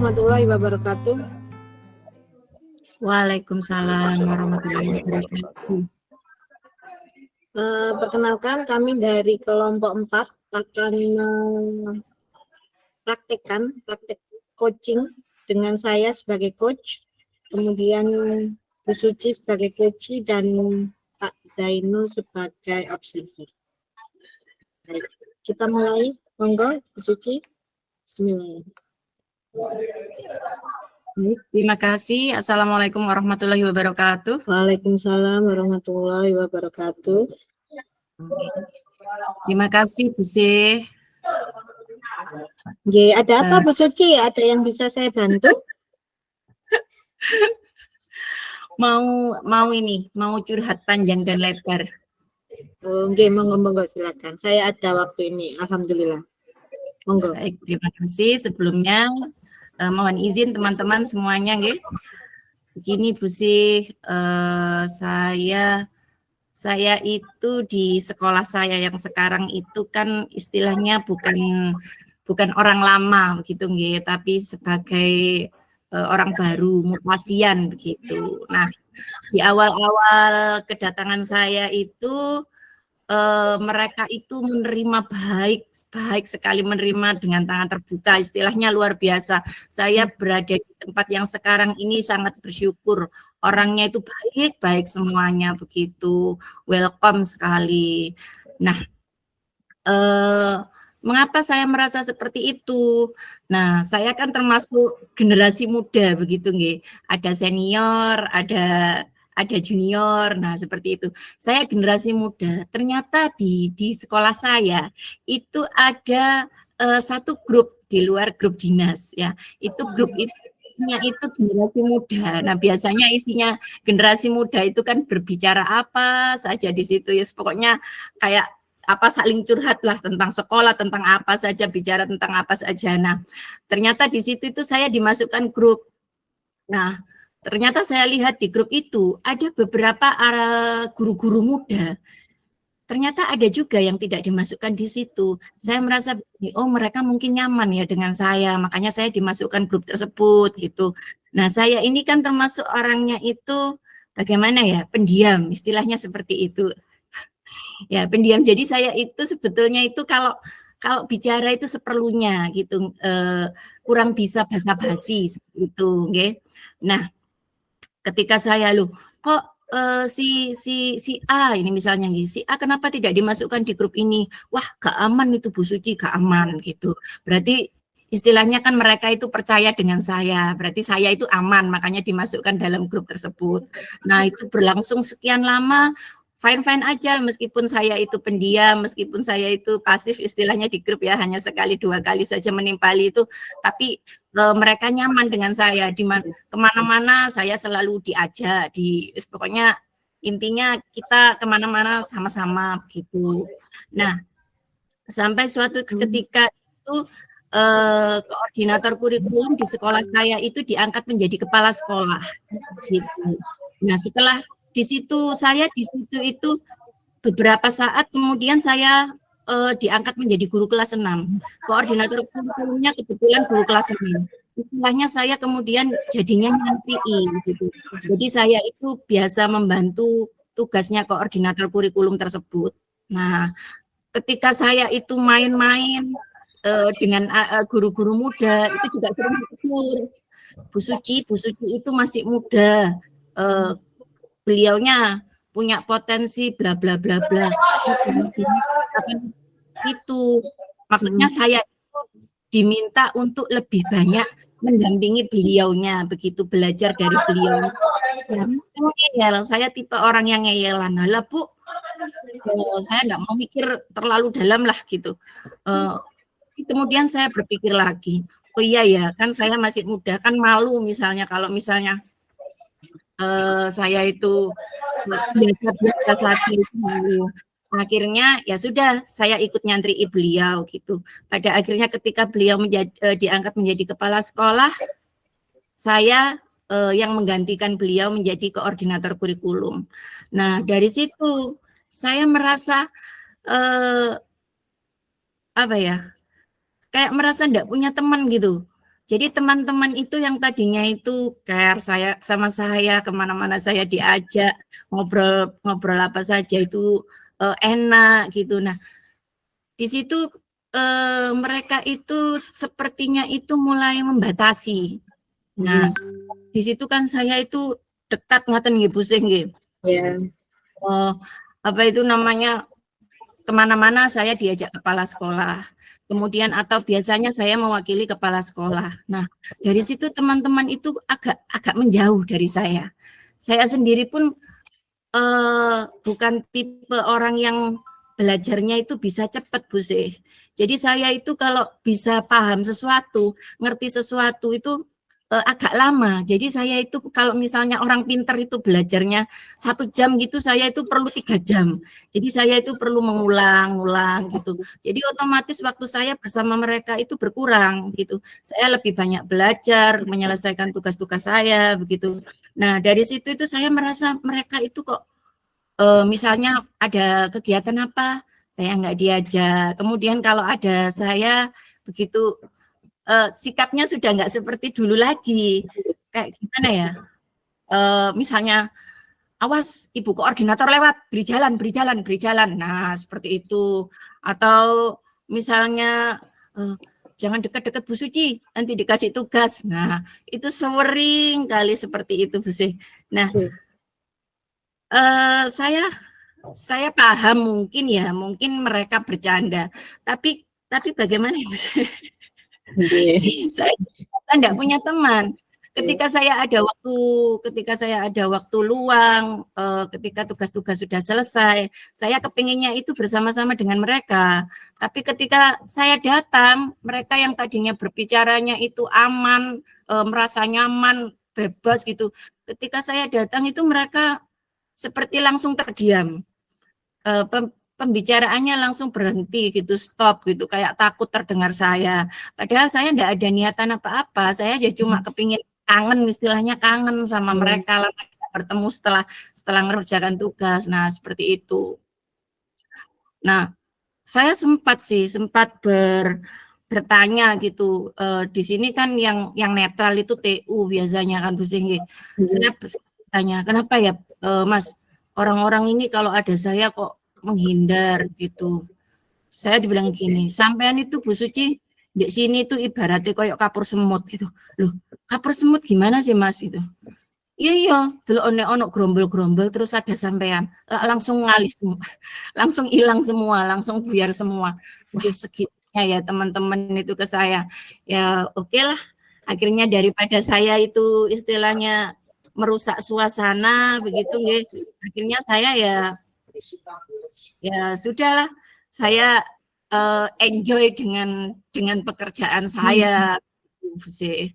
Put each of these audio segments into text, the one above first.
warahmatullahi wabarakatuh. Waalaikumsalam warahmatullahi wabarakatuh. Perkenalkan, kami dari kelompok 4 akan praktek coaching dengan saya sebagai coach, kemudian Bu Suci sebagai coach dan Pak Zainul sebagai observer. Baik, kita mulai. Monggo, Bu Suci. Bismillah. Terima kasih. Assalamualaikum warahmatullahi wabarakatuh. Waalaikumsalam warahmatullahi wabarakatuh. Terima kasih, Bu Sih. Ada apa, Bu Suci? Ada yang bisa saya bantu? Mau curhat panjang dan lebar. Monggo, silakan. Saya ada waktu ini, alhamdulillah. Monggo. Baik, terima kasih. Sebelumnya mohon izin teman-teman semuanya, nggih. Begini Bu Sih, saya itu di sekolah saya yang sekarang itu kan istilahnya bukan orang lama begitu nggih, tapi sebagai orang baru, mutasian begitu. Nah, di awal-awal kedatangan saya itu mereka itu menerima baik sekali, menerima dengan tangan terbuka, istilahnya luar biasa. Saya berada di tempat yang sekarang ini sangat bersyukur, orangnya itu baik semuanya begitu, welcome sekali. Nah, mengapa saya merasa seperti itu? Nah, saya kan termasuk generasi muda begitu nggih. Ada senior, ada junior. Nah, seperti itu. Saya generasi muda. Ternyata di sekolah saya itu ada satu grup di luar grup dinas ya. Itu grup isinya itu generasi muda. Nah, biasanya isinya generasi muda itu kan berbicara apa saja di situ ya. Pokoknya kayak apa saling curhat lah tentang sekolah, tentang apa saja, bicara tentang apa saja. Nah, ternyata di situ itu saya dimasukkan grup. Nah, ternyata saya lihat di grup itu ada beberapa guru-guru muda. Ternyata ada juga yang tidak dimasukkan di situ. Saya merasa, oh mereka mungkin nyaman ya dengan saya, makanya saya dimasukkan grup tersebut gitu. Nah, saya ini kan termasuk orangnya itu bagaimana ya, pendiam, istilahnya seperti itu. Ya, pendiam. Jadi saya itu sebetulnya itu kalau bicara itu seperlunya gitu, kurang bisa basa-basi seperti itu, nggih. Nah, ketika saya kok si A ini misalnya nggih, si A kenapa tidak dimasukkan di grup ini? Wah, gak aman itu Bu Suci, gak aman gitu. Berarti istilahnya kan mereka itu percaya dengan saya, berarti saya itu aman, makanya dimasukkan dalam grup tersebut. Nah, itu berlangsung sekian lama, fine-fine aja meskipun saya itu pendiam, meskipun saya itu pasif istilahnya di grup ya, hanya sekali 2 kali saja menimpali itu, tapi mereka nyaman dengan saya, kemana-mana saya selalu diajak, pokoknya intinya kita kemana-mana sama-sama gitu. Nah, sampai suatu ketika itu koordinator kurikulum di sekolah saya itu diangkat menjadi kepala sekolah gitu. Nah, setelah di situ itu beberapa saat kemudian saya diangkat menjadi guru kelas 6. Koordinator kurikulumnya kebetulan guru kelas 6. Istilahnya saya kemudian jadinya nyantri gitu. Jadi saya itu biasa membantu tugasnya koordinator kurikulum tersebut. Nah, ketika saya itu main-main dengan guru-guru muda itu juga sering ditegur. Bu Suci itu masih muda. Beliaunya punya potensi bla bla bla bla. Itu maksudnya saya itu diminta untuk lebih banyak mendampingi beliaunya, begitu belajar dari beliau. Ngeyel, saya tipe orang yang ngeyelan. Lah Bu, saya nggak mau mikir terlalu dalam lah gitu. Kemudian saya berpikir lagi, oh iya ya, kan saya masih muda, kan malu misalnya kalau misalnya saya itu biasa-biasa saja itu malu. Akhirnya ya sudah saya ikut nyantri beliau gitu. Pada akhirnya ketika beliau diangkat menjadi kepala sekolah, saya yang menggantikan beliau menjadi koordinator kurikulum. Nah, dari situ saya merasa apa ya? Kayak merasa enggak punya teman gitu. Jadi teman-teman itu yang tadinya itu care saya sama saya, kemana-mana saya diajak, ngobrol apa saja itu enak gitu. Nah, di situ mereka itu sepertinya itu mulai membatasi. Nah, di situ kan saya itu dekat ngaten nggih Bu Sih nggih. Ya. Apa itu namanya, kemana-mana saya diajak kepala sekolah. Kemudian atau biasanya saya mewakili kepala sekolah. Nah, dari situ teman-teman itu agak menjauh dari saya. Saya sendiri pun bukan tipe orang yang belajarnya itu bisa cepat, Bu Sih. Jadi saya itu kalau bisa paham sesuatu, ngerti sesuatu itu agak lama. Jadi saya itu kalau misalnya orang pintar itu belajarnya 1 jam gitu, saya itu perlu 3 jam. Jadi saya itu perlu mengulang-ulang gitu. Jadi otomatis waktu saya bersama mereka itu berkurang gitu. Saya lebih banyak belajar, menyelesaikan tugas-tugas saya begitu. Nah, dari situ itu saya merasa mereka itu kok misalnya ada kegiatan apa, saya nggak diajak. Kemudian kalau ada saya begitu sikapnya sudah nggak seperti dulu lagi. Kayak gimana ya? Misalnya, awas ibu koordinator lewat, beri jalan, beri jalan, beri jalan. Nah, seperti itu. Atau misalnya, jangan dekat-dekat Bu Suci, nanti dikasih tugas. Nah, itu sering kali seperti itu Bu Sih. Nah, saya paham mungkin ya, mungkin mereka bercanda. Tapi bagaimana ya Bu Sih? Saya enggak punya teman. Ketika saya ada waktu luang, ketika tugas-tugas sudah selesai, saya kepinginnya itu bersama-sama dengan mereka. Tapi ketika saya datang, mereka yang tadinya berbicaranya itu aman, merasa nyaman, bebas gitu. Ketika saya datang itu mereka seperti langsung terdiam. Pembicaraannya langsung berhenti gitu, stop gitu, kayak takut terdengar saya. Padahal saya enggak ada niatan apa-apa, saya aja cuma kepingin kangen, istilahnya kangen sama mereka, lama tidak bertemu setelah mengerjakan tugas. Nah, seperti itu. Nah, saya sempat bertanya gitu, di sini kan yang netral itu TU biasanya kan Bu Singgi. Saya bertanya, "Kenapa ya, Mas, orang-orang ini kalau ada saya kok menghindar gitu?" Saya dibilang gini, "Sampean itu Bu Suci di sini tuh ibaratnya kayak kapur semut gitu." "Loh, kapur semut gimana sih Mas?" Gitu. Iya, delok ono grombol-grombol terus ada sampean, langsung ngalih semua, langsung hilang semua, langsung buyar semua. Wah, segitunya ya teman-teman itu ke saya. Ya okelah, akhirnya daripada saya itu istilahnya merusak suasana begitu nggih, akhirnya saya ya sudahlah, saya enjoy dengan pekerjaan saya gitu sih.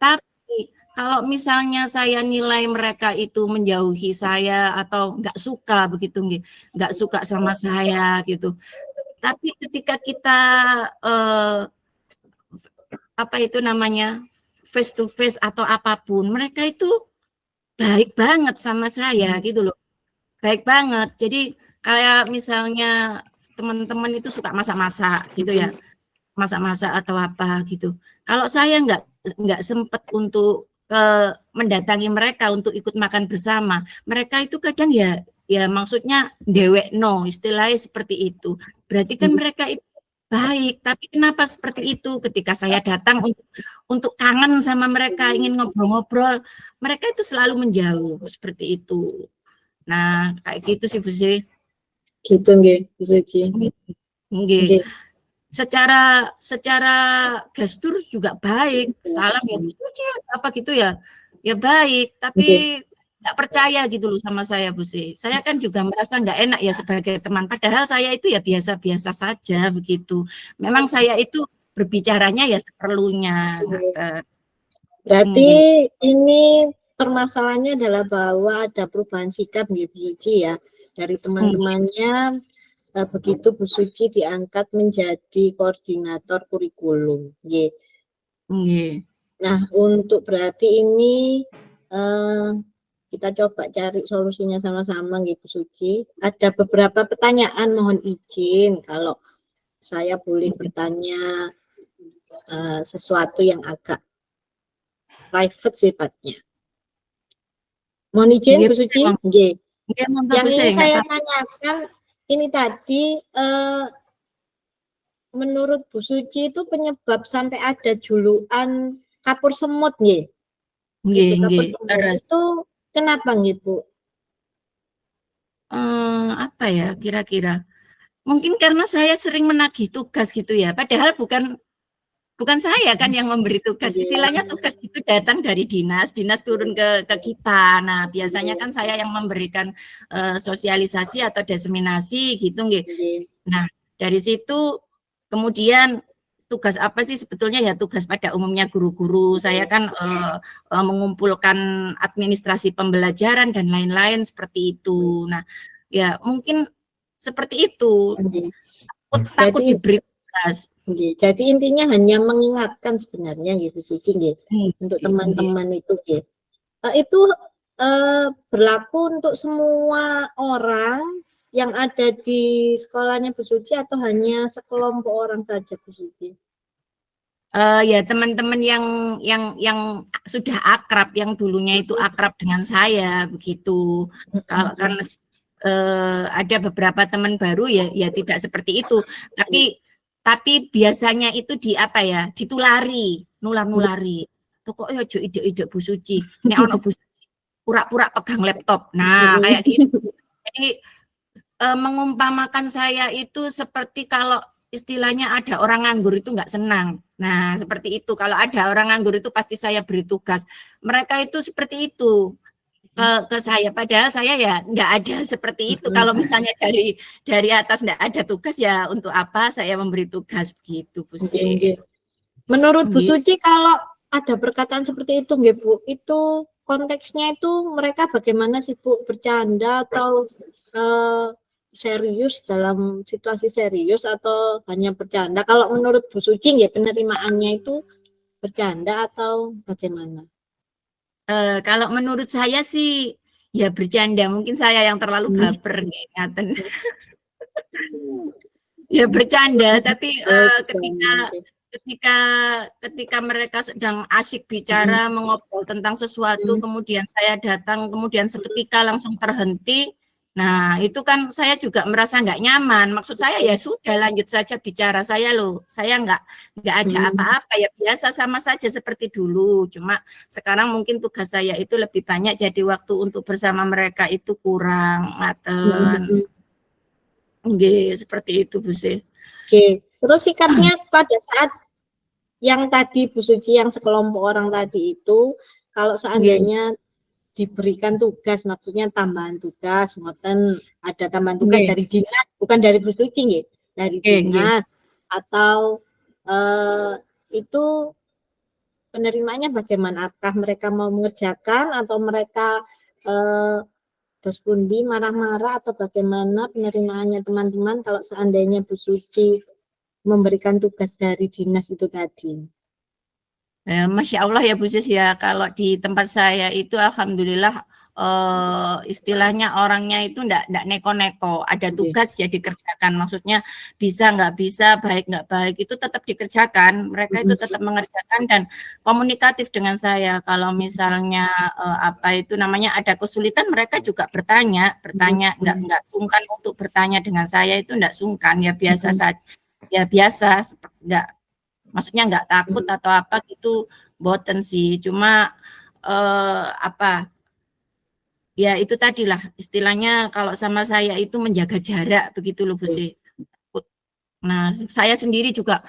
Tapi kalau misalnya saya nilai mereka itu menjauhi saya atau nggak suka begitu nggih, nggak suka sama saya gitu. Tapi ketika kita apa itu namanya, face to face atau apapun, mereka itu baik banget sama saya gitu loh. Baik banget. Jadi kayak misalnya teman-teman itu suka masak-masak gitu ya. Masak-masak atau apa gitu. Kalau saya nggak sempat untuk mendatangi mereka untuk ikut makan bersama, mereka itu kadang ya maksudnya dewekno, istilahnya seperti itu. Berarti kan mereka itu baik, tapi kenapa seperti itu? Ketika saya datang untuk kangen sama mereka, ingin ngobrol-ngobrol, mereka itu selalu menjauh, seperti itu. Nah, kayak gitu sih Bu Sih. Gitu nggih, Bu Suci. Nggih. Secara gestur juga baik, salam ya Bu Suci apa gitu ya, ya baik, tapi nggak percaya gitu loh sama saya Bu Sih. Saya kan juga merasa nggak enak ya sebagai teman, padahal saya itu ya biasa-biasa saja begitu. Memang saya itu berbicaranya ya seperlunya. Berarti ini permasalahannya adalah bahwa ada perubahan sikap nggih Bu Suci ya, dari teman-temannya. Begitu Bu Suci diangkat menjadi koordinator kurikulum. Nah, untuk berarti ini kita coba cari solusinya sama-sama Bu Suci. Ada beberapa pertanyaan, mohon izin kalau saya boleh bertanya. sesuatu yang agak private sifatnya. Mohon izin Bu Suci, nggih. Yang ingin saya tanyakan ini tadi, menurut Bu Suci itu penyebab sampai ada julukan kapur semut nggih? Gitu, kapur semut itu kenapa nggih Bu? Apa ya kira-kira? Mungkin karena saya sering menagih tugas gitu ya, padahal bukan saya kan yang memberi tugas, istilahnya tugas itu datang dari dinas turun ke kita. Nah, biasanya kan saya yang memberikan sosialisasi atau diseminasi gitu nggih. Nah, dari situ kemudian tugas apa sih sebetulnya ya tugas pada umumnya guru-guru. Saya kan mengumpulkan administrasi pembelajaran dan lain-lain seperti itu. Nah, ya mungkin seperti itu. Takut diberi tugas. Jadi intinya hanya mengingatkan sebenarnya gitu Suci nggih. Untuk teman-teman itu nggih. Itu berlaku untuk semua orang yang ada di sekolahnya Bu Suci atau hanya sekelompok orang saja Bu Suci? Ya teman-teman yang sudah akrab, yang dulunya itu akrab dengan saya begitu. Kalau kan ada beberapa teman baru ya tidak seperti itu. Tapi biasanya itu ditulari, nular-nulari. Pokoknya ojo ide-ide Bu Suci. Nek ono Bu Suci pura-pura pegang laptop. Nah, kayak gitu. Jadi mengumpamakan saya itu seperti kalau istilahnya ada orang nganggur itu nggak senang. Nah, seperti itu. Kalau ada orang nganggur itu pasti saya beri tugas. Mereka itu seperti itu ke saya. Padahal saya ya nggak ada seperti itu. Kalau misalnya dari atas nggak ada tugas ya untuk apa saya memberi tugas begitu, Bu Suci. Menurut Bu Suci kalau ada perkataan seperti itu, nggih Bu, itu konteksnya itu mereka bagaimana sih Bu? Bercanda atau serius dalam situasi serius atau hanya bercanda? Kalau menurut Bu Suci nggih penerimaannya itu bercanda atau bagaimana? Kalau menurut saya sih ya bercanda. Mungkin saya yang terlalu baper ngaten. Ya bercanda, tapi ketika mereka sedang asyik bicara mengobrol tentang sesuatu, kemudian saya datang, kemudian seketika langsung terhenti. Nah, itu kan saya juga merasa nggak nyaman. Maksud saya ya sudah lanjut saja bicara saya loh. Saya nggak ada apa-apa ya biasa sama saja seperti dulu. Cuma sekarang mungkin tugas saya itu lebih banyak jadi waktu untuk bersama mereka itu kurang ngaten. Oke, seperti itu Bu Suci. Oke, terus sikapnya pada saat yang tadi Bu Suci yang sekelompok orang tadi itu kalau seandainya diberikan tugas, maksudnya tambahan tugas, ngoten ada tambahan tugas dari dinas, bukan dari Bu Suci nggih, dari dinas atau itu penerimanya bagaimana? Apakah mereka mau mengerjakan atau mereka terus pundi marah-marah atau bagaimana penerimaannya teman-teman kalau seandainya Bu Suci memberikan tugas dari dinas itu tadi? Masya Allah ya Bu Sis ya, kalau di tempat saya itu alhamdulillah istilahnya orangnya itu enggak neko-neko, ada tugas ya dikerjakan, maksudnya bisa nggak bisa, baik nggak baik itu tetap dikerjakan, mereka itu tetap mengerjakan dan komunikatif dengan saya. Kalau misalnya ada kesulitan mereka juga bertanya nggak sungkan untuk bertanya dengan saya, itu nggak sungkan ya biasa saja, ya biasa nggak. Maksudnya nggak takut atau apa gitu, boten sih. Cuma ya itu tadilah istilahnya kalau sama saya itu menjaga jarak begitu loh Bu Sih. Nah, saya sendiri juga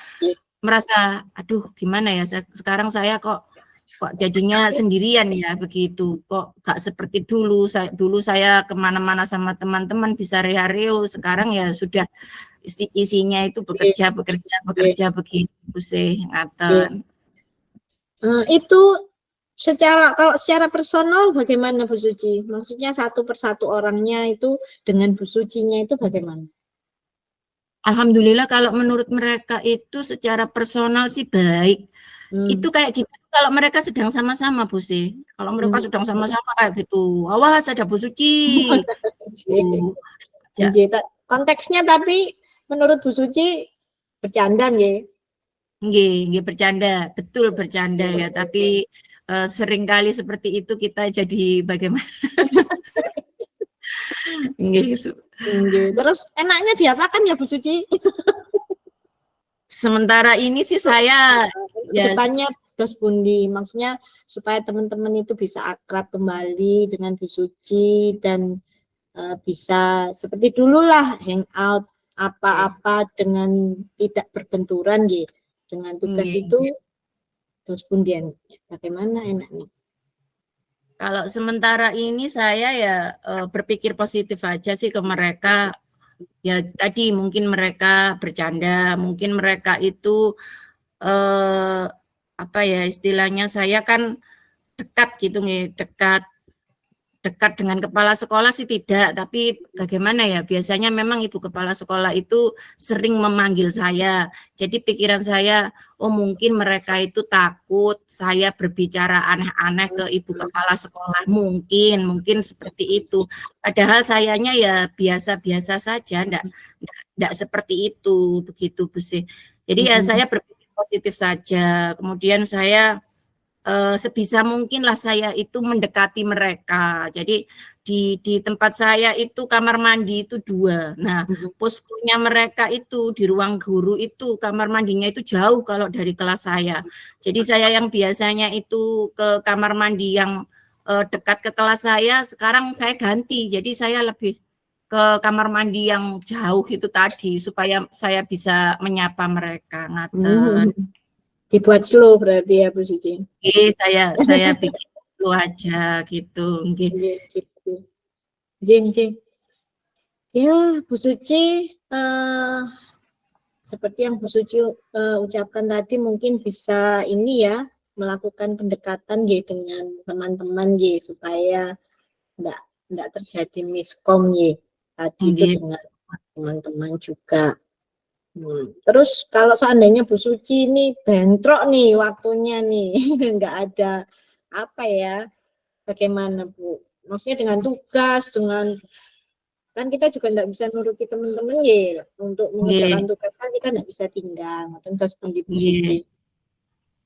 merasa, aduh gimana ya sekarang saya kok jadinya sendirian ya begitu, kok gak seperti dulu. Dulu saya kemana-mana sama teman-teman bisa rea-reo, sekarang ya sudah isinya itu bekerja begitu sih ngaten. Itu kalau secara personal bagaimana Bu Suci? Maksudnya satu persatu orangnya itu dengan Bu Sucinya itu bagaimana? Alhamdulillah kalau menurut mereka itu secara personal sih baik. Itu kayak gitu kalau mereka sedang sama-sama Bu Sih. Kalau mereka sedang sama-sama kayak gitu, awas ada Bu Suci. Konteksnya tapi menurut Bu Suci bercanda nggih? nggih bercanda, betul bercanda ya, tapi seringkali seperti itu kita jadi bagaimana? Nggih. Terus enaknya diapakan ya Bu Suci? Sementara ini sih saya ya Kedepannya terus Bundi, maksudnya supaya teman-teman itu bisa akrab kembali dengan Bu Suci dan bisa seperti dulu lah hangout apa-apa dengan tidak berbenturan gitu. Dengan tugas itu terus Bundi bagaimana enaknya? Kalau sementara ini saya ya berpikir positif aja sih ke mereka. Ya tadi mungkin mereka bercanda, mungkin mereka itu apa ya istilahnya, saya kan dekat gitu nih, dekat dengan kepala sekolah sih tidak, tapi bagaimana ya, biasanya memang ibu kepala sekolah itu sering memanggil saya. Jadi pikiran saya, oh mungkin mereka itu takut saya berbicara aneh-aneh ke ibu kepala sekolah, mungkin seperti itu. Padahal sayanya ya biasa-biasa saja, enggak seperti itu, begitu Bu sih. Jadi ya saya berpikir positif saja. Kemudian saya sebisa mungkin lah saya itu mendekati mereka. Jadi di tempat saya itu kamar mandi itu 2. Nah, poskonya mereka itu di ruang guru itu kamar mandinya itu jauh kalau dari kelas saya. Jadi saya yang biasanya itu ke kamar mandi yang dekat ke kelas saya, sekarang saya ganti. Jadi saya lebih ke kamar mandi yang jauh itu tadi supaya saya bisa menyapa mereka, ngaten. Dibuat slow berarti ya Bu Suci. Saya bikin itu aja gitu, nggih. Gitu. Jeng. Ya, Bu Suci, seperti yang Bu Suci ucapkan tadi, mungkin bisa ini ya, melakukan pendekatan gitu dengan teman-teman gitu, supaya enggak terjadi miskom gitu tadi itu dengan teman-teman juga. Terus kalau seandainya Bu Suci ini bentrok nih waktunya nih, enggak ada apa ya, bagaimana Bu? Maksudnya dengan tugas, dengan kan kita juga enggak bisa nuruti teman-teman ya, untuk mengerjakan tugas kan kita enggak bisa tinggal, terus Bu Suci.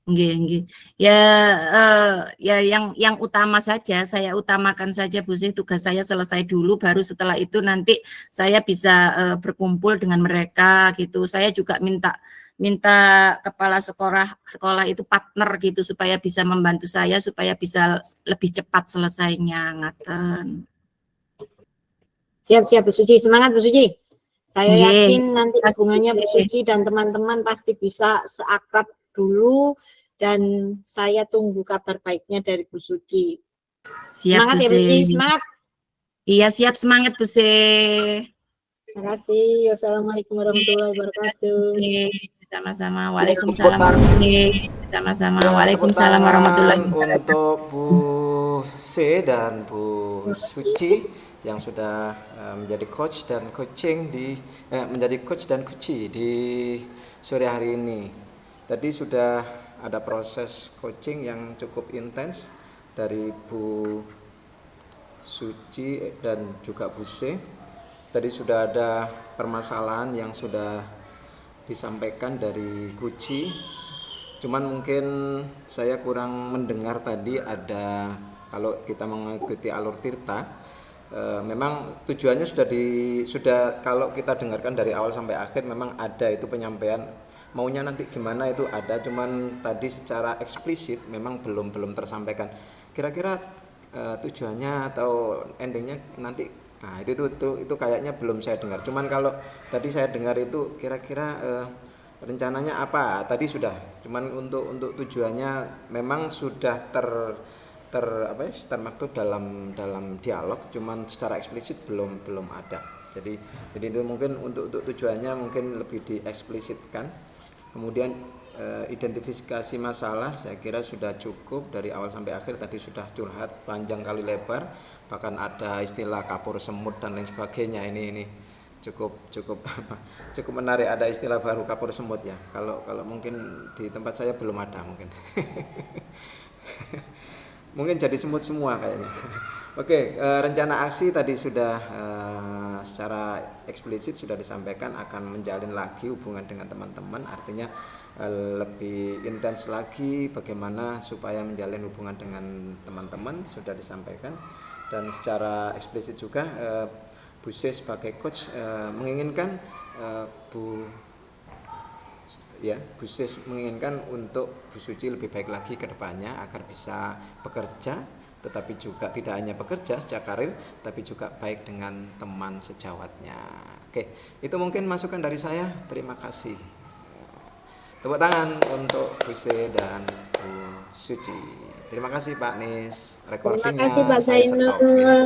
Nggih. Ya, ya yang utama saja, saya utamakan saja Bu Sih, tugas saya selesai dulu, baru setelah itu nanti saya bisa berkumpul dengan mereka gitu. Saya juga minta kepala sekolah itu partner gitu supaya bisa membantu saya supaya bisa lebih cepat selesainya, ngaten. Siap Bu Suci, semangat Bu Suci. Saya yakin nanti hubungannya Bu Suci dan teman-teman pasti bisa seakrab dulu, dan saya tunggu kabar baiknya dari Bu Suci. Siap, semangat ya Bu Suci, semangat. Iya siap, semangat Bu Sih. Terima kasih. Wassalamualaikum warahmatullahi wabarakatuh. Sama-sama. Waalaikumsalam warahmatullahi wabarakatuh. Sama-sama. Waalaikumsalam warahmatullahi wabarakatuh. Untuk Bu C dan Bu Suci yang sudah menjadi coach dan menjadi coach dan coachee di sore hari ini. Tadi sudah ada proses coaching yang cukup intens dari Bu Suci dan juga Bu C. Tadi sudah ada permasalahan yang sudah disampaikan dari Kuci. Cuman mungkin saya kurang mendengar tadi ada, kalau kita mengikuti alur Tirta, memang tujuannya sudah kalau kita dengarkan dari awal sampai akhir memang ada itu penyampaian maunya nanti gimana itu ada, cuman tadi secara eksplisit memang belum tersampaikan. Kira-kira tujuannya atau endingnya nanti, nah itu kayaknya belum saya dengar. Cuman kalau tadi saya dengar itu kira-kira rencananya apa tadi sudah, cuman untuk tujuannya memang sudah termaktub dalam dialog, cuman secara eksplisit belum ada. Jadi itu mungkin untuk tujuannya mungkin lebih dieksplisitkan. Kemudian identifikasi masalah saya kira sudah cukup dari awal sampai akhir. Tadi sudah curhat panjang kali lebar, bahkan ada istilah kapur semut dan lain sebagainya. Ini cukup menarik, ada istilah baru kapur semut ya. Kalau mungkin di tempat saya belum ada mungkin. Mungkin jadi semut semua kayaknya. Oke, rencana aksi tadi sudah secara eksplisit sudah disampaikan akan menjalin lagi hubungan dengan teman-teman, artinya lebih intens lagi bagaimana supaya menjalin hubungan dengan teman-teman sudah disampaikan. Dan secara eksplisit juga Bu C sebagai coach menginginkan Bu C menginginkan untuk Bu Suci lebih baik lagi ke depannya agar bisa bekerja, tetapi juga tidak hanya bekerja secara karir, tapi juga baik dengan teman sejawatnya. Oke, itu mungkin masukan dari saya. Terima kasih. Tepuk tangan untuk Bu C dan Bu Suci. Terima kasih Pak Nis. Terima kasih Recordingnya Pak saya stop. Zainul.